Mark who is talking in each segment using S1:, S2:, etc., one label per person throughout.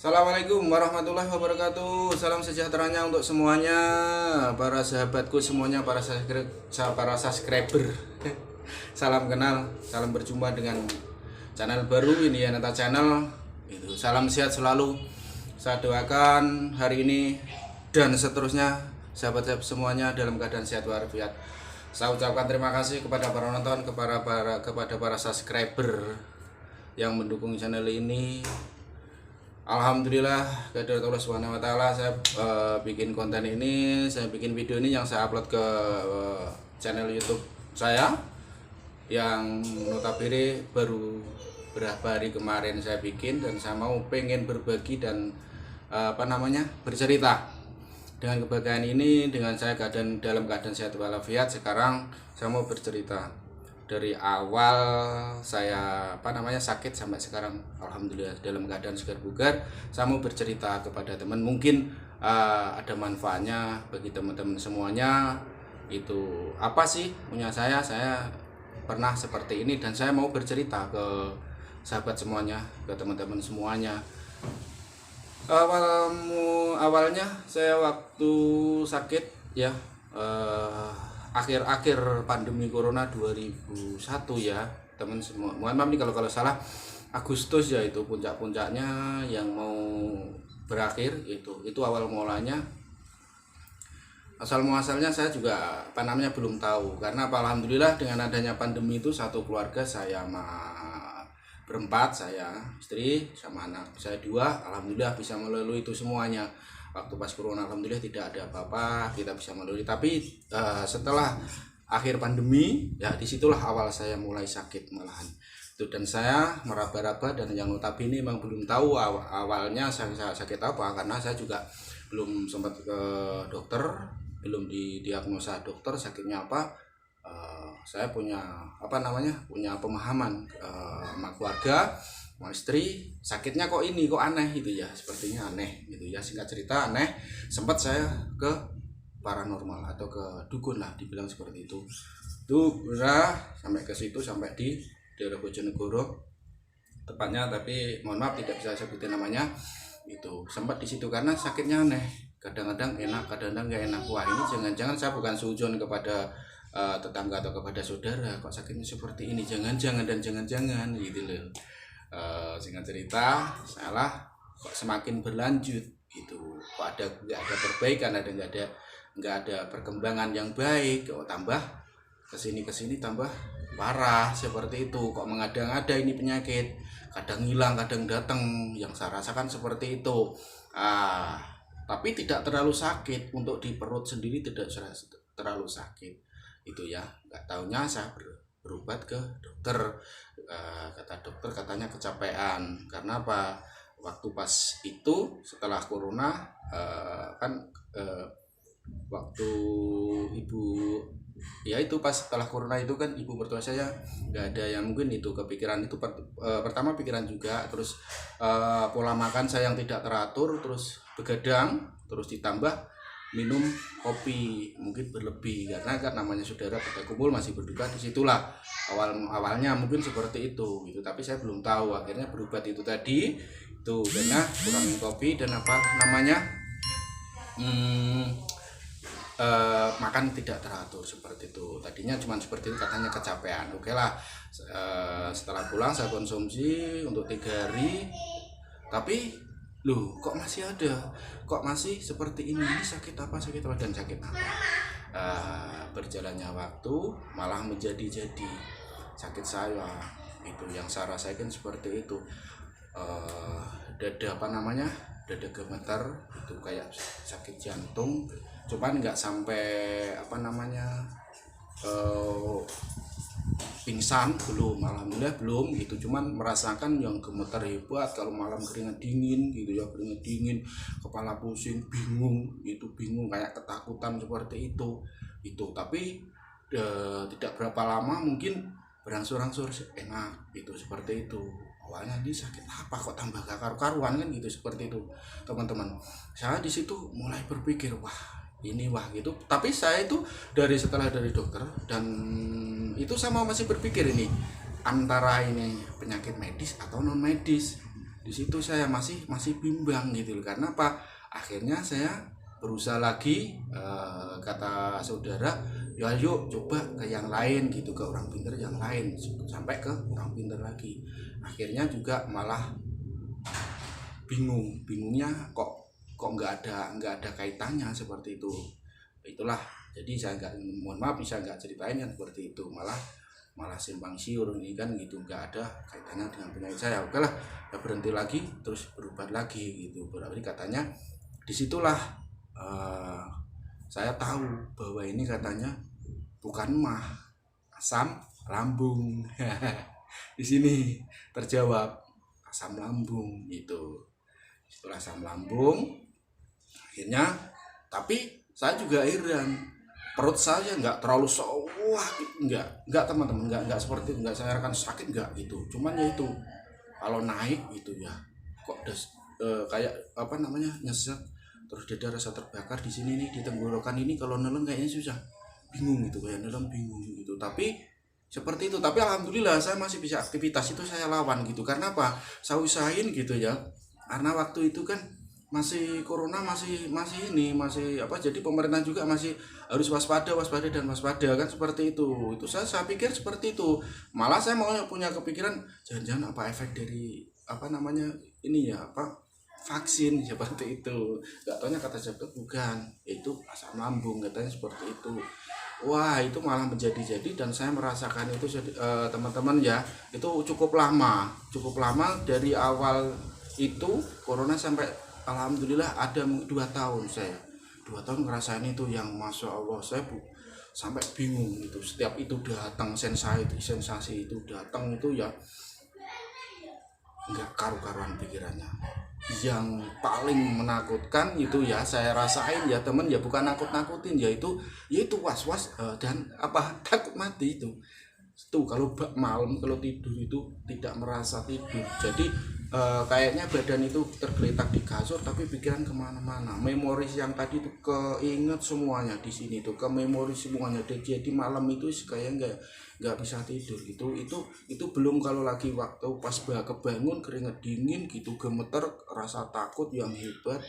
S1: Assalamualaikum warahmatullahi wabarakatuh. Salam sejahteranya untuk semuanya, para sahabatku semuanya, para subscriber. Salam kenal, salam berjumpa dengan channel baru ini ya, Neta Channel. Itu salam sehat selalu. Saya doakan hari ini dan seterusnya sahabat-sahabat semuanya dalam keadaan sehat walafiat. Saya ucapkan terima kasih kepada para penonton, kepada para subscriber yang mendukung channel ini. Alhamdulillah, kehadirat Allah Subhanahu wa taala, saya bikin konten ini, saya bikin video ini yang saya upload ke channel YouTube saya yang notabene baru berapa hari kemarin saya bikin, dan saya mau pengen berbagi dan bercerita. Dengan kebahagiaan ini, dengan saya dalam keadaan sehat walafiat, sekarang saya mau bercerita dari awal saya sakit sampai sekarang. Alhamdulillah dalam keadaan segar bugar. Saya mau bercerita kepada teman, mungkin ada manfaatnya bagi teman-teman semuanya. Itu apa sih punya saya pernah seperti ini, dan saya mau bercerita ke sahabat semuanya, ke teman-teman semuanya. Awalnya saya waktu sakit ya, akhir-akhir pandemi corona 2001 ya teman semua. Mohon maaf nih kalau salah. Agustus ya, itu puncak-puncaknya yang mau berakhir. Itu awal mulanya. Asal muasalnya saya juga belum tahu, karena alhamdulillah dengan adanya pandemi itu satu keluarga saya berempat, saya, istri sama anak saya 2, alhamdulillah bisa melalui itu semuanya. Waktu pas corona alhamdulillah tidak ada apa-apa, kita bisa melalui. Tapi setelah akhir pandemi ya, disitulah awal saya mulai sakit malahan itu, dan saya meraba-raba, dan yang notabene memang belum tahu awalnya saya sakit apa, karena saya juga belum sempat ke dokter, belum didiagnosa dokter sakitnya apa. Saya punya punya pemahaman sama keluarga, sama istri, sakitnya kok aneh gitu ya, sepertinya aneh gitu ya. Singkat cerita aneh, sempat saya ke paranormal atau ke dukun lah, dibilang seperti itu. Udah sampai ke situ, sampai di daerah Bojonegoro tepatnya, tapi mohon maaf tidak bisa sebutin namanya. Itu sempat di situ karena sakitnya aneh, kadang-kadang enak, kadang-kadang nggak enak. Wah, ini jangan-jangan, saya bukan suudzon kepada tetangga atau kepada saudara, kok sakitnya seperti ini, jangan-jangan gitu loh. Singkat cerita, salah kok semakin berlanjut gitu, kok nggak ada perbaikan, nggak ada perkembangan yang baik, kok tambah kesini tambah parah seperti itu. Kok mengada-ngada ini penyakit, kadang hilang kadang datang, yang saya rasakan seperti itu. Tapi tidak terlalu sakit, untuk di perut sendiri tidak terlalu sakit itu ya. Nggak taunya saya berobat ke dokter. Kata dokter katanya kecapean. Karena apa? Waktu pas itu setelah corona, waktu ibu ya, itu pas setelah corona itu kan ibu mertua saya nggak ada yang mungkin itu kepikiran. Itu pertama pikiran juga, terus pola makan saya yang tidak teratur, terus begadang, terus ditambah minum kopi mungkin berlebih, karena kan namanya saudara pada kumpul masih berduka. Disitulah awalnya mungkin seperti itu gitu. Tapi saya belum tahu, akhirnya berobat itu tadi itu karena kurangin kopi dan makan tidak teratur seperti itu. Tadinya cuma seperti itu, katanya kecapean. Oke lah, setelah pulang saya konsumsi untuk 3 hari, tapi loh kok masih ada, kok masih seperti ini sakit apa dan sakit apa. Berjalannya waktu malah menjadi sakit saya itu, yang saya rasakan seperti itu. Dada gemetar, itu kayak sakit jantung, cuman nggak sampai pingsan, belum, alhamdulillah belum gitu. Cuman merasakan yang gemetar hebat, kalau malam keringat dingin gitu ya, keringat dingin, kepala pusing, bingung kayak ketakutan seperti itu. Tapi tidak berapa lama, mungkin berangsur-angsur enak gitu, seperti itu. Awalnya dia sakit apa kok tambah gak karu-karuan kan gitu, seperti itu teman-teman. Saya di situ mulai berpikir wah gitu. Tapi saya itu setelah dari dokter, dan itu saya masih berpikir ini antara ini penyakit medis atau non medis. Di situ saya masih bimbang gitu loh. Karena apa? Akhirnya saya berusaha lagi, kata saudara, ya yuk coba ke yang lain gitu, ke orang pintar yang lain, sampai ke orang pintar lagi. Akhirnya juga malah bingungnya kok nggak ada kaitannya seperti itu. Itulah, jadi saya nggak, mohon maaf bisa nggak ceritain yang seperti itu, malah simpang siur ini kan gitu, nggak ada kaitannya dengan penyakit saya. Oke lah, ya berhenti lagi, terus berobat lagi gitu. Berarti katanya disitulah saya tahu bahwa ini katanya bukan mah, asam lambung. Di sini terjawab asam lambung itu. Setelah asam lambung, akhirnya, tapi saya juga heran, perut saya nggak terlalu wah, nggak teman-teman, nggak seperti, nggak saya akan sakit nggak gitu, cuman ya itu kalau naik gitu ya kok kayak apa namanya, nyesek, terus dada rasa terbakar di sini nih, di tenggorokan ini, kalau nelen kayaknya susah, bingung gitu, kayak nelen bingung gitu. Tapi seperti itu, tapi alhamdulillah saya masih bisa aktivitas, itu saya lawan gitu. Karena apa? Saya usahain gitu ya, karena waktu itu kan masih corona, masih ini, masih apa, jadi pemerintah juga masih harus waspada dan waspada kan, seperti itu saya pikir seperti itu. Malah saya mau punya kepikiran, jangan-jangan apa efek dari apa namanya ini ya, apa vaksin seperti itu. Gak taunya kata dokter bukan, itu asam lambung katanya, seperti itu. Wah, itu malah menjadi-jadi, dan saya merasakan itu teman-teman ya, itu cukup lama dari awal itu corona sampai alhamdulillah ada 2 tahun. Saya 2 tahun ngerasain itu yang masya Allah, saya sampai bingung gitu. Setiap itu datang, sensasi itu datang itu ya nggak karu-karuan pikirannya. Yang paling menakutkan itu ya saya rasain ya temen, ya bukan nakut-nakutin, yaitu was-was, dan apa, takut mati itu. Kalau malam kalau tidur itu tidak merasa tidur, jadi kayaknya badan itu tergeletak di kasur, tapi pikiran kemana-mana, memori yang tadi itu keinget semuanya di sini tuh, ke memori semuanya. Jadi malam itu kayak nggak bisa tidur gitu. Itu belum kalau lagi waktu pas kebangun keringet dingin gitu, gemeter, rasa takut yang hebat.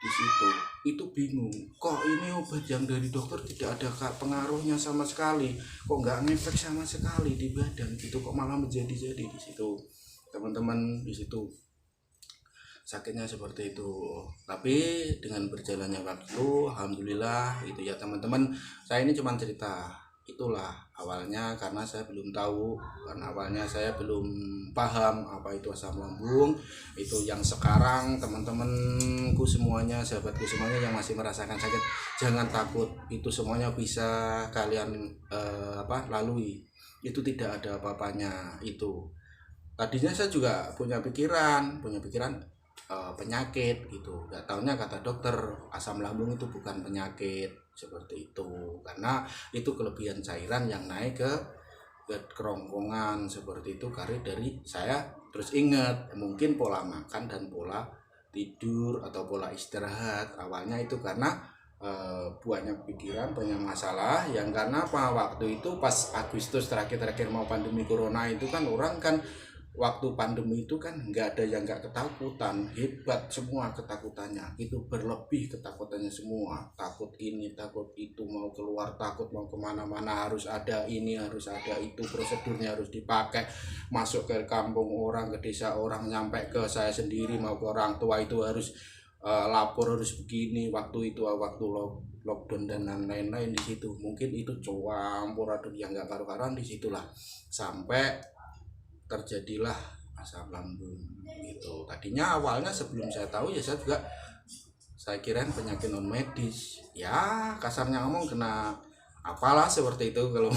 S1: Di situ itu bingung, kok ini obat yang dari dokter tidak ada pengaruhnya sama sekali, kok nggak ngefek sama sekali di badan gitu, kok malah menjadi-jadi di situ teman-teman. Di situ sakitnya seperti itu. Tapi dengan berjalannya waktu alhamdulillah gitu ya teman-teman. Saya ini cuma cerita, itulah awalnya, karena saya belum tahu, karena awalnya saya belum paham apa itu asam lambung. Itu yang sekarang teman-temanku semuanya, sahabatku semuanya yang masih merasakan sakit, jangan takut, itu semuanya bisa kalian lalui, itu tidak ada apa-apanya. Itu tadinya saya juga punya pikiran penyakit gitu, nggak taunya kata dokter asam lambung itu bukan penyakit seperti itu, karena itu kelebihan cairan yang naik ke kerongkongan seperti itu, karena dari saya terus ingat mungkin pola makan dan pola tidur atau pola istirahat. Awalnya itu karena banyak pikiran, banyak masalah, yang karena apa, waktu itu pas Agustus terakhir mau pandemi corona itu kan, orang kan waktu pandemi itu kan nggak ada yang nggak ketakutan, hebat semua ketakutannya, itu berlebih ketakutannya semua, takut ini takut itu, mau keluar takut, mau kemana-mana harus ada ini harus ada itu, prosedurnya harus dipakai, masuk ke kampung orang, ke desa orang, nyampe ke saya sendiri, mau ke orang tua itu harus lapor, harus begini. Waktu itu waktu lockdown dan lain-lain, di situ mungkin itu campur aduk yang nggak karu-karuan. Disitulah sampai terjadilah asam lambung gitu. Tadinya awalnya sebelum saya tahu ya, saya kira penyakit non medis ya, kasarnya ngomong kena apalah seperti itu kalau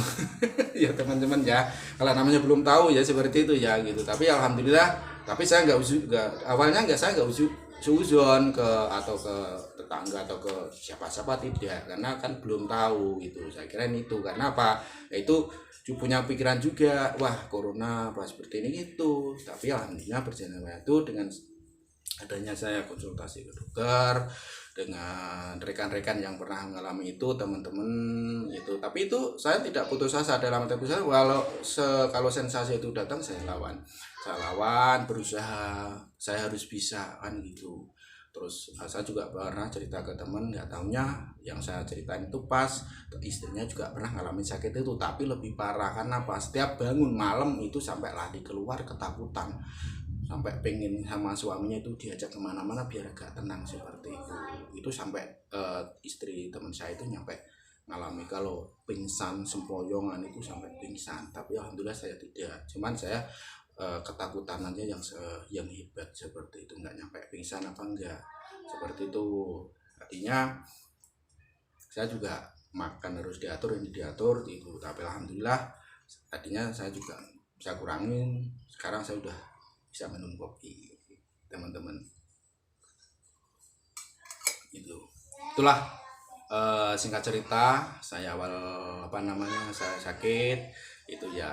S1: ya teman-teman ya, kalau namanya belum tahu ya seperti itu ya gitu. Tapi alhamdulillah, tapi saya awalnya saya nggak suzon ke tetangga atau ke siapa-siapa, tidak, karena kan belum tahu gitu. Saya kira itu karena apa, itu punya pikiran juga, wah corona apa seperti ini gitu. Tapi alhamdulillah berjalan waktu dengan adanya saya konsultasi ke dokter dengan rekan-rekan yang pernah mengalami itu, teman-teman itu. Tapi itu saya tidak putus asa dalam arti saya, kalau sensasi itu datang saya lawan, berusaha, saya harus bisa kan gitu. Terus saya juga pernah cerita ke teman, nggak taunya yang saya ceritain itu pas istrinya juga pernah ngalamin sakit itu, tapi lebih parah. Karena apa? Setiap bangun malam itu sampai lari keluar ketakutan, sampai pengen sama suaminya itu diajak kemana-mana biar agak tenang seperti itu sampai istri teman saya itu nyampe ngalami kalau pingsan sempoyongan itu sampai pingsan, tapi alhamdulillah saya tidak, cuman saya ketakutan aja yang hebat seperti itu, nggak nyampe pingsan apa enggak seperti itu. Artinya saya juga makan harus diatur, ini diatur itu, tapi alhamdulillah artinya saya juga bisa kurangin, sekarang saya udah bisa minum kopi teman-teman. Itulah singkat cerita saya awal saya sakit itu ya.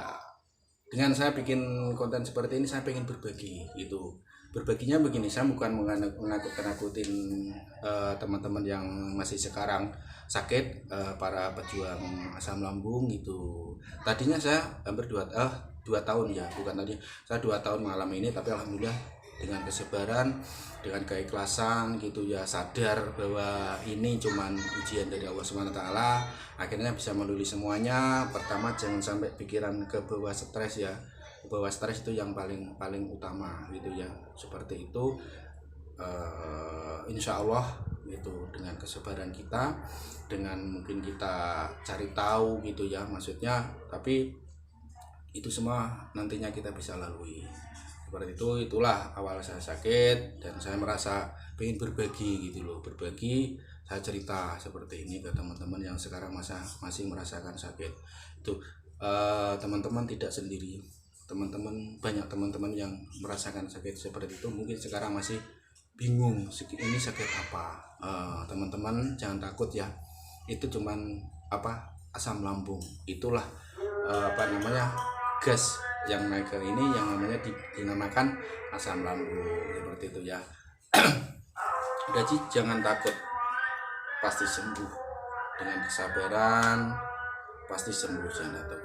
S1: Dengan saya bikin konten seperti ini saya pengen berbagi itu. Berbaginya begini, saya bukan menakut-nakutin teman-teman yang masih sekarang sakit, para pejuang asam lambung itu. Tadinya saya hampir 2 tahun ya, bukan tadi, saya 2 tahun mengalami ini, tapi alhamdulillah dengan kesabaran, dengan keikhlasan gitu ya, sadar bahwa ini cuman ujian dari Allah SWT, akhirnya bisa melalui semuanya. Pertama, jangan sampai pikiran ke bawah stres ya, bahwa stres itu yang paling utama gitu ya, seperti itu. Insya Allah itu dengan kesabaran kita, dengan mungkin kita cari tahu gitu ya maksudnya, tapi itu semua nantinya kita bisa lalui seperti itu. Itulah awal saya sakit dan saya merasa pengen berbagi gitu loh, berbagi, saya cerita seperti ini ke teman-teman yang sekarang masih merasakan sakit itu. Teman-teman tidak sendiri, teman-teman, banyak teman-teman yang merasakan sakit seperti itu, mungkin sekarang masih bingung ini sakit apa. Teman-teman jangan takut ya, itu cuman asam lambung, itulah gas yang naik ke ini yang namanya dinamakan asam lambung seperti itu ya. Jadi jangan takut, pasti sembuh, dengan kesabaran pasti sembuh, jangan takut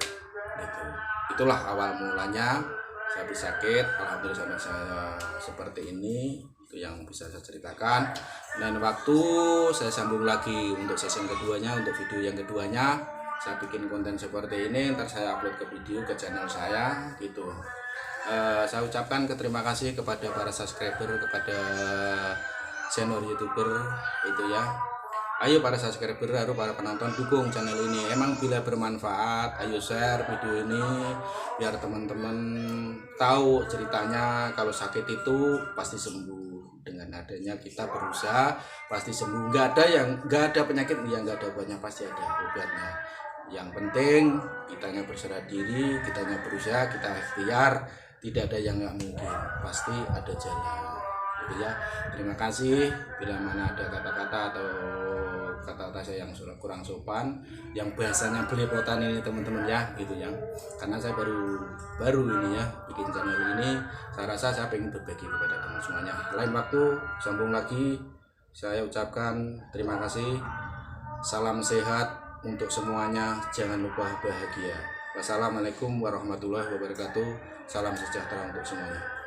S1: gitu. Itulah awal mulanya saya bisa sakit, alhamdulillah sampai saya seperti ini, itu yang bisa saya ceritakan. Dan waktu saya sambung lagi untuk sesi keduanya, untuk video yang keduanya saya bikin konten seperti ini, ntar saya upload ke video ke channel saya gitu. Saya ucapkan terima kasih kepada para subscriber, kepada senior youtuber itu ya. Ayo para subscriber, para penonton, dukung channel ini. Emang bila bermanfaat, ayo share video ini biar teman-teman tahu ceritanya kalau sakit itu pasti sembuh. Dengan adanya kita berusaha pasti sembuh. Nggak ada penyakit yang nggak ada obatnya, pasti ada obatnya. Yang penting kitanya berserah diri, kitanya berusaha, kita ikhtiar, tidak ada yang nggak mungkin, pasti ada jalan gitu ya. Terima kasih. Bila mana ada kata-kata atau kata-kata saya yang kurang sopan, yang bahasanya belepotan ini teman-teman ya gitu ya, karena saya baru ini ya bikin channel ini, saya rasa saya pengen berbagi kepada teman semuanya. Lain waktu sambung lagi. Saya ucapkan terima kasih, salam sehat untuk semuanya, jangan lupa bahagia. Wassalamualaikum warahmatullahi wabarakatuh. Salam sejahtera untuk semuanya.